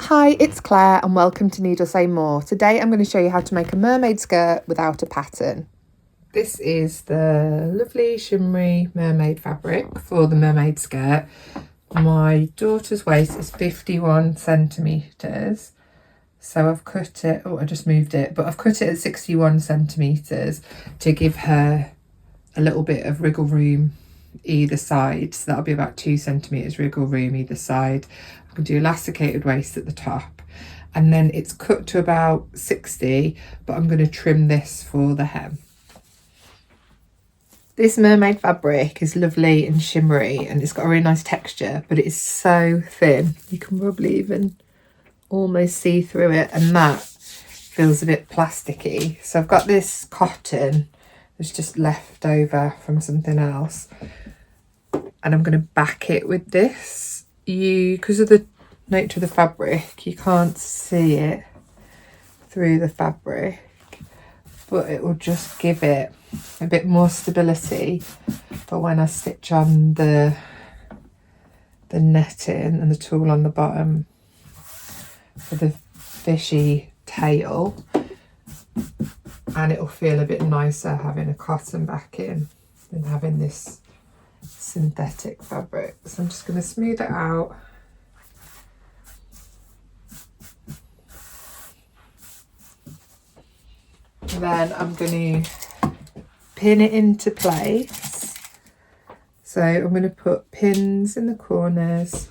Hi, it's Claire and welcome to Needle Say More. Today I'm going to show you how to make a mermaid skirt without a pattern. This is the lovely shimmery mermaid fabric for the mermaid skirt. My daughter's waist is 51 centimetres. So I've cut it, I just moved it, but I've cut it at 61 centimetres to give her a little bit of wriggle room either side. So that'll be about 2 centimetres wriggle room either side. I can do elasticated waist at the top, and then it's cut to about 60, but I'm going to trim this for the hem. This mermaid fabric is lovely and shimmery and it's got a really nice texture, but it is so thin. You can probably even almost see through it, and that feels a bit plasticky. So I've got this cotton that's just left over from something else, and I'm going to back it with this. Because of the nature of the fabric, you can't see it through the fabric, but it will just give it a bit more stability for when I stitch on the netting and the tulle on the bottom for the fishy tail, and it'll feel a bit nicer having a cotton backing than having this synthetic fabric. So I'm just going to smooth it out. Then I'm going to pin it into place. So I'm going to put pins in the corners,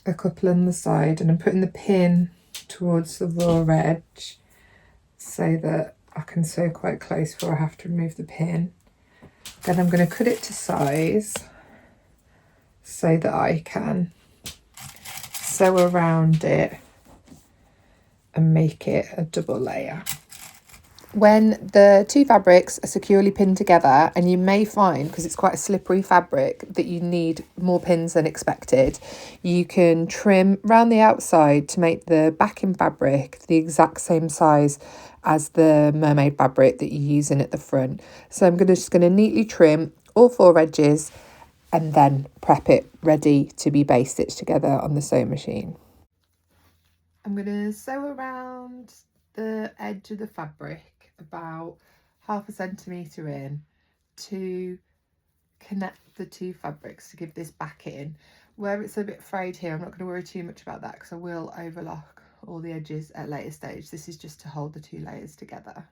a couple on the side, and I'm putting the pin towards the raw edge so that I can sew quite close before I have to remove the pin. Then I'm going to cut it to size so that I can sew around it and make it a double layer. When the two fabrics are securely pinned together, and you may find, because it's quite a slippery fabric, that you need more pins than expected, you can trim around the outside to make the backing fabric the exact same size as the mermaid fabric that you're using at the front. So I'm just going to neatly trim all four edges and then prep it ready to be base stitched together on the sewing machine. I'm going to sew around the edge of the fabric about 1/2 centimetre in to connect the two fabrics to give this backing. Where it's a bit frayed here, I'm not going to worry too much about that because I will overlock all the edges at a later stage. This is just to hold the two layers together.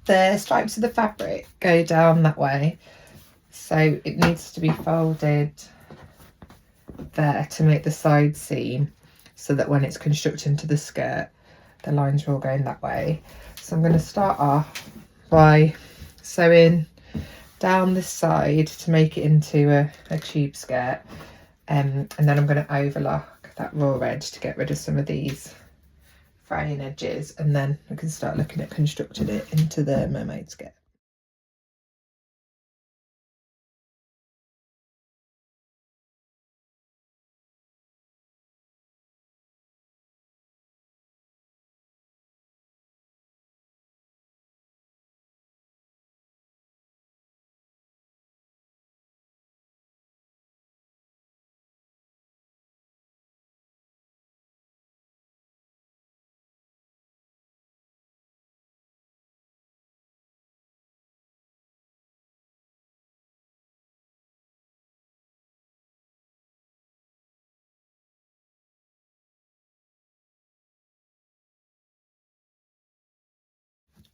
The stripes of the fabric go down that way, so it needs to be folded there to make the side seam, so that when it's constructed into the skirt, the lines are all going that way. So I'm going to start off by sewing down this side to make it into a tube skirt, and then I'm going to overlock that raw edge to get rid of some of these fraying edges, and then I can start looking at constructing it into the mermaid skirt.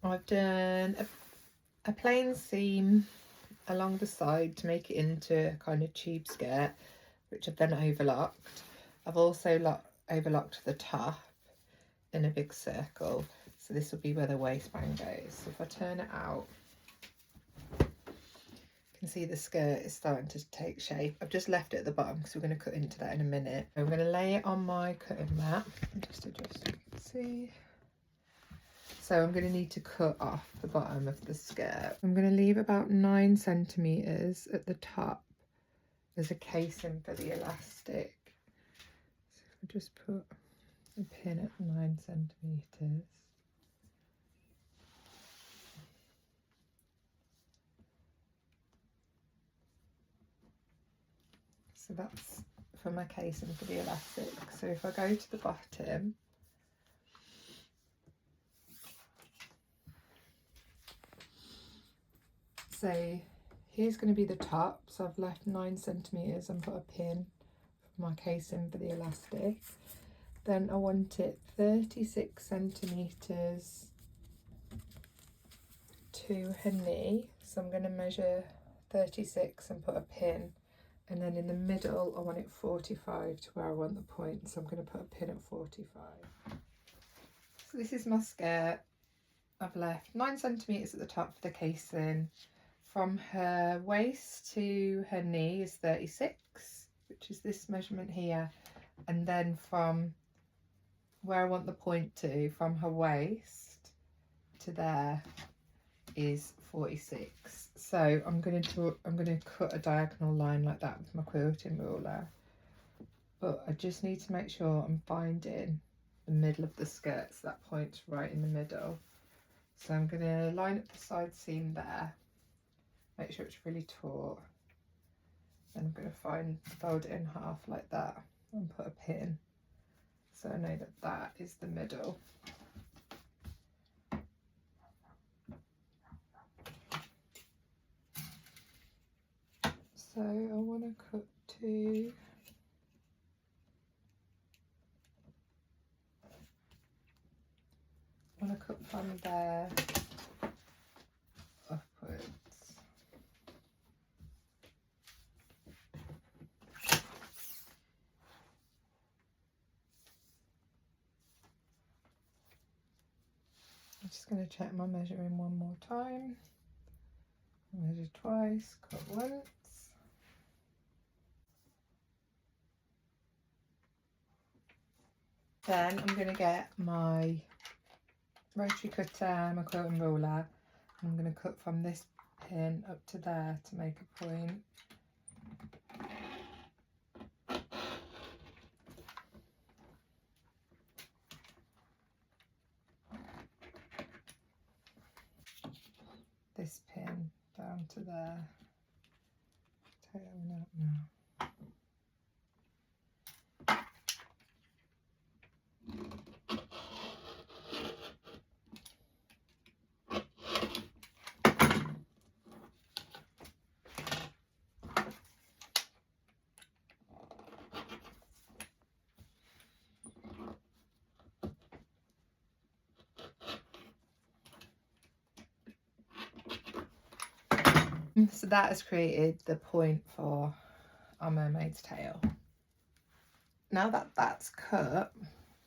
I've done a plain seam along the side to make it into a kind of tube skirt, which I've then overlocked. I've also overlocked the top in a big circle, so this will be where the waistband goes. So if I turn it out, you can see the skirt is starting to take shape. I've just left it at the bottom because we're going to cut into that in a minute. I'm going to lay it on my cutting mat and just adjust so you can see. So I'm going to need to cut off the bottom of the skirt. I'm going to leave about 9 centimetres at the top as a casing for the elastic. So if I just put a pin at 9 centimetres. So that's for my casing for the elastic. So if I go to the bottom, so here's going to be the top. So I've left 9 centimetres and put a pin for my casing for the elastic. Then I want it 36 centimetres to her knee. So I'm going to measure 36 and put a pin. And then in the middle, I want it 45 to where I want the point. So I'm going to put a pin at 45. So this is my skirt. I've left 9 centimetres at the top for the casing. From her waist to her knee is 36, which is this measurement here. And then from where I want the point to, from her waist to there, is 46. So I'm going to cut a diagonal line like that with my quilting ruler, but I just need to make sure I'm finding the middle of the skirt, so that point's right in the middle. So I'm going to line up the side seam there, make sure it's really taut, then I'm going to fold it in half like that and put a pin, so I know that that is the middle. So I want to cut to from there upwards. I'm just going to check my measuring one more time. Measure twice, cut once. Then I'm going to get my rotary cutter, my quilting ruler. I'm going to cut from this pin up to there to make a point. This pin down to there. Take that one out now. So that has created the point for our mermaid's tail. Now that that's cut,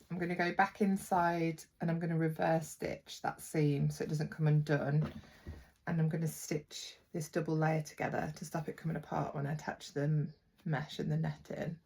I'm going to go back inside and I'm going to reverse stitch that seam so it doesn't come undone, and I'm going to stitch this double layer together to stop it coming apart when I attach the mesh and the netting.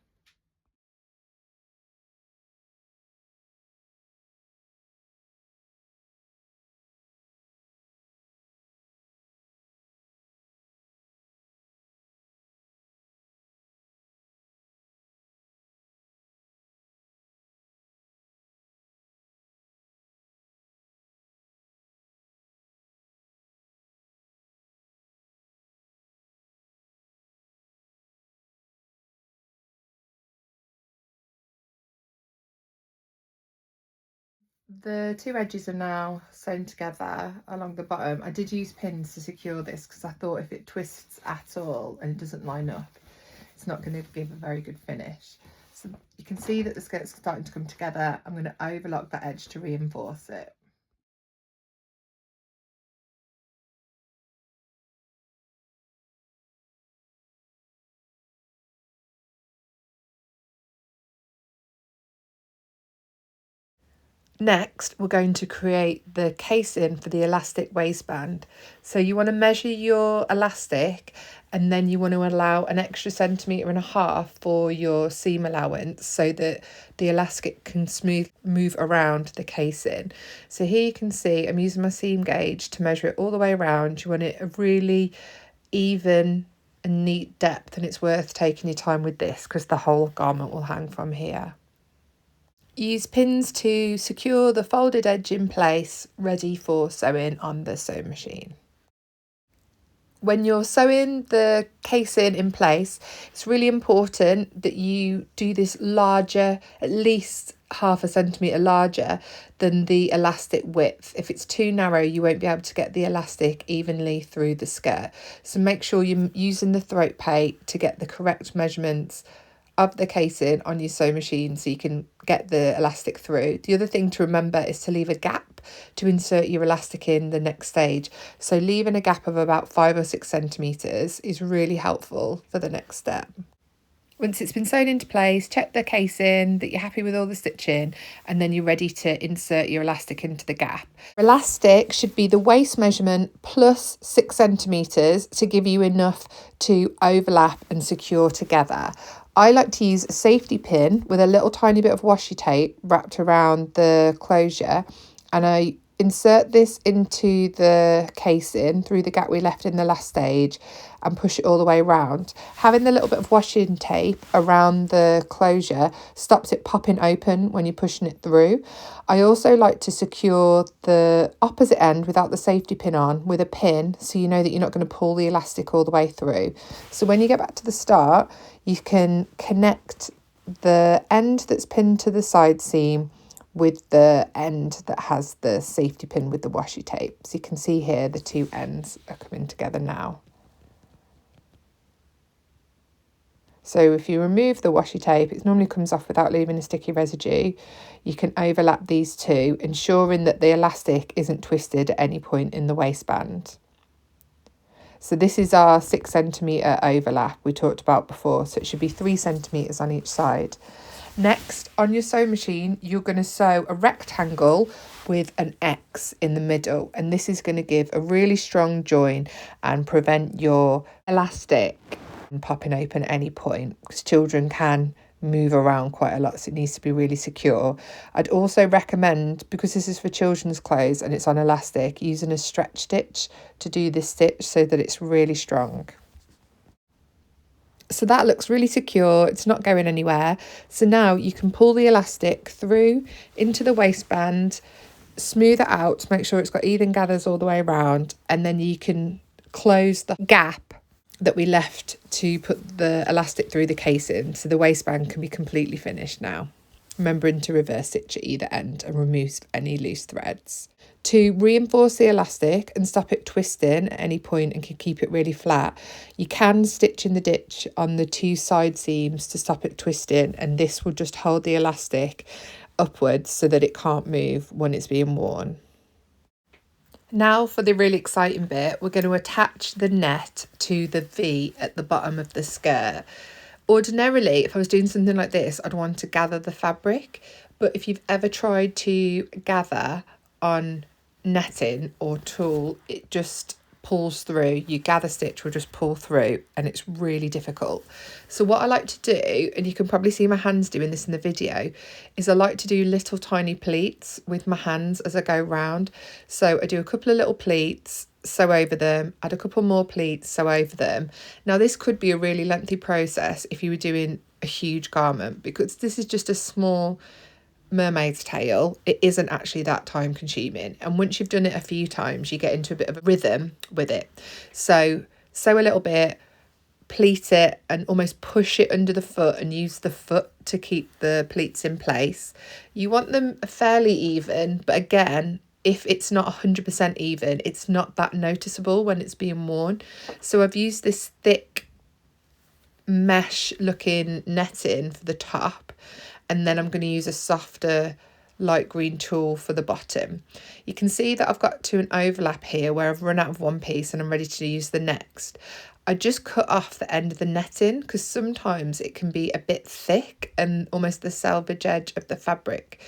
The two edges are now sewn together along the bottom. I did use pins to secure this because I thought if it twists at all and it doesn't line up, it's not going to give a very good finish. So you can see that the skirt's starting to come together. I'm going to overlock that edge to reinforce it. Next, we're going to create the casing for the elastic waistband. So you want to measure your elastic, and then you want to allow an extra 1.5 centimetres for your seam allowance so that the elastic can move around the casing. So here you can see I'm using my seam gauge to measure it all the way around. You want it a really even and neat depth, and it's worth taking your time with this because the whole garment will hang from here. Use pins to secure the folded edge in place, ready for sewing on the sewing machine. When you're sewing the casing in place, it's really important that you do this larger, at least 0.5 centimetre larger than the elastic width. If it's too narrow, you won't be able to get the elastic evenly through the skirt. So make sure you're using the throat plate to get the correct measurements of the casing on your sewing machine so you can get the elastic through. The other thing to remember is to leave a gap to insert your elastic in the next stage. So leaving a gap of about 5 or 6 centimetres is really helpful for the next step. Once it's been sewn into place, check the casing that you're happy with all the stitching, and then you're ready to insert your elastic into the gap. Elastic should be the waist measurement plus 6 centimetres to give you enough to overlap and secure together. I like to use a safety pin with a little tiny bit of washi tape wrapped around the closure, and I insert this into the casing through the gap we left in the last stage and push it all the way around. Having the little bit of washing tape around the closure stops it popping open when you're pushing it through. I also like to secure the opposite end without the safety pin on with a pin, so you know that you're not going to pull the elastic all the way through. So when you get back to the start, you can connect the end that's pinned to the side seam with the end that has the safety pin with the washi tape. So you can see here the two ends are coming together now. So if you remove the washi tape, it normally comes off without leaving a sticky residue. You can overlap these two, ensuring that the elastic isn't twisted at any point in the waistband. So this is our 6 centimetre overlap we talked about before. So it should be 3 centimetres on each side. Next, on your sewing machine, you're going to sew a rectangle with an X in the middle, and this is going to give a really strong join and prevent your elastic from popping open at any point, because children can move around quite a lot, so it needs to be really secure. I'd also recommend, because this is for children's clothes and it's on elastic, using a stretch stitch to do this stitch so that it's really strong. So that looks really secure, it's not going anywhere. So now you can pull the elastic through into the waistband, smooth it out to make sure it's got even gathers all the way around, and then you can close the gap that we left to put the elastic through the casing, so the waistband can be completely finished now. Remembering to reverse stitch at either end and remove any loose threads. To reinforce the elastic and stop it twisting at any point and can keep it really flat, you can stitch in the ditch on the two side seams to stop it twisting, and this will just hold the elastic upwards so that it can't move when it's being worn. Now for the really exciting bit, we're going to attach the net to the V at the bottom of the skirt. Ordinarily, if I was doing something like this, I'd want to gather the fabric, but if you've ever tried to gather on netting or tulle, it just pulls through. Your gather stitch will just pull through and it's really difficult. So what I like to do, and you can probably see my hands doing this in the video, is I like to do little tiny pleats with my hands as I go round. So I do a couple of little pleats, sew over them, add a couple more pleats, sew over them. Now this could be a really lengthy process if you were doing a huge garment, because this is just a small mermaid's tail. It isn't actually that time consuming, and once you've done it a few times you get into a bit of a rhythm with it. So sew a little bit, pleat it and almost push it under the foot and use the foot to keep the pleats in place. You want them fairly even, but again, if it's not 100% even, it's not that noticeable when it's being worn. So I've used this thick mesh looking netting for the top, and then I'm going to use a softer light green tulle for the bottom. You can see that I've got to an overlap here where I've run out of one piece and I'm ready to use the next. I just cut off the end of the netting because sometimes it can be a bit thick and almost the selvage edge of the fabric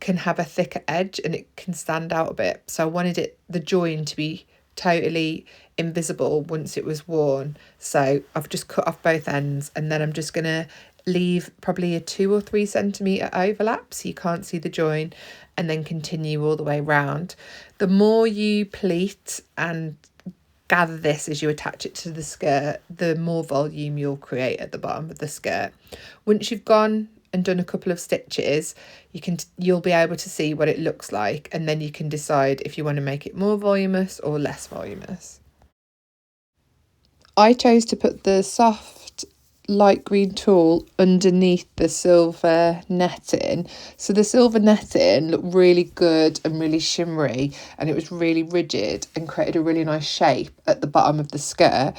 can have a thicker edge and it can stand out a bit. So I wanted the join to be totally invisible once it was worn. So I've just cut off both ends, and then I'm just going to leave probably a 2 or 3 centimetre overlap so you can't see the join, and then continue all the way round. The more you pleat and gather this as you attach it to the skirt, the more volume you'll create at the bottom of the skirt. Once you've gone and done a couple of stitches, you'll be able to see what it looks like, and then you can decide if you want to make it more voluminous or less voluminous. I chose to put the soft light green tulle underneath the silver netting. So the silver netting looked really good and really shimmery, and it was really rigid and created a really nice shape at the bottom of the skirt.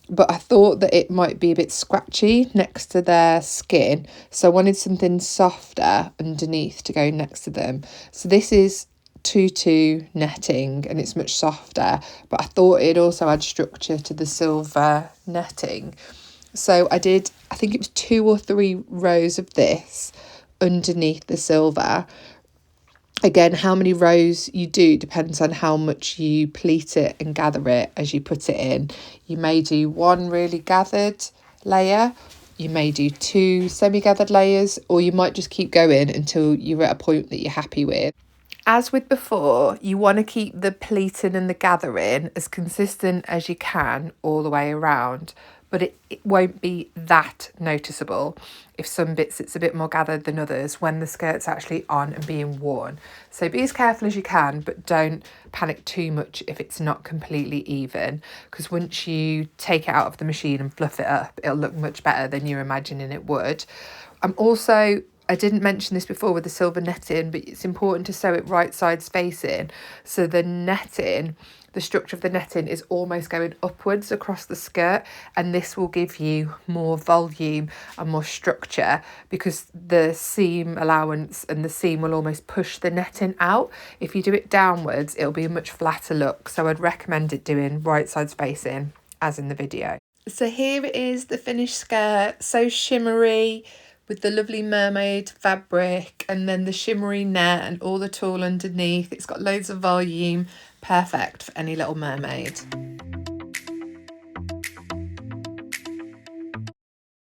But I thought that it might be a bit scratchy next to their skin, so I wanted something softer underneath to go next to them. So this is tutu netting and it's much softer, but I thought it'd also add structure to the silver netting. So I think it was 2 or 3 rows of this underneath the silver. Again, how many rows you do depends on how much you pleat it and gather it as you put it in. You may do 1 really gathered layer, you may do 2 semi-gathered layers, or you might just keep going until you're at a point that you're happy with. As with before, you want to keep the pleating and the gathering as consistent as you can all the way around, but it won't be that noticeable if some bits it's a bit more gathered than others when the skirt's actually on and being worn. So be as careful as you can, but don't panic too much if it's not completely even, because once you take it out of the machine and fluff it up, it'll look much better than you're imagining it would. I didn't mention this before with the silver netting, but it's important to sew it right sides facing. So the netting, the structure of the netting is almost going upwards across the skirt, and this will give you more volume and more structure because the seam allowance and the seam will almost push the netting out. If you do it downwards, it'll be a much flatter look. So I'd recommend it doing right sides facing as in the video. So here it is, the finished skirt, so shimmery, with the lovely mermaid fabric and then the shimmery net and all the tulle underneath. It's got loads of volume, perfect for any little mermaid.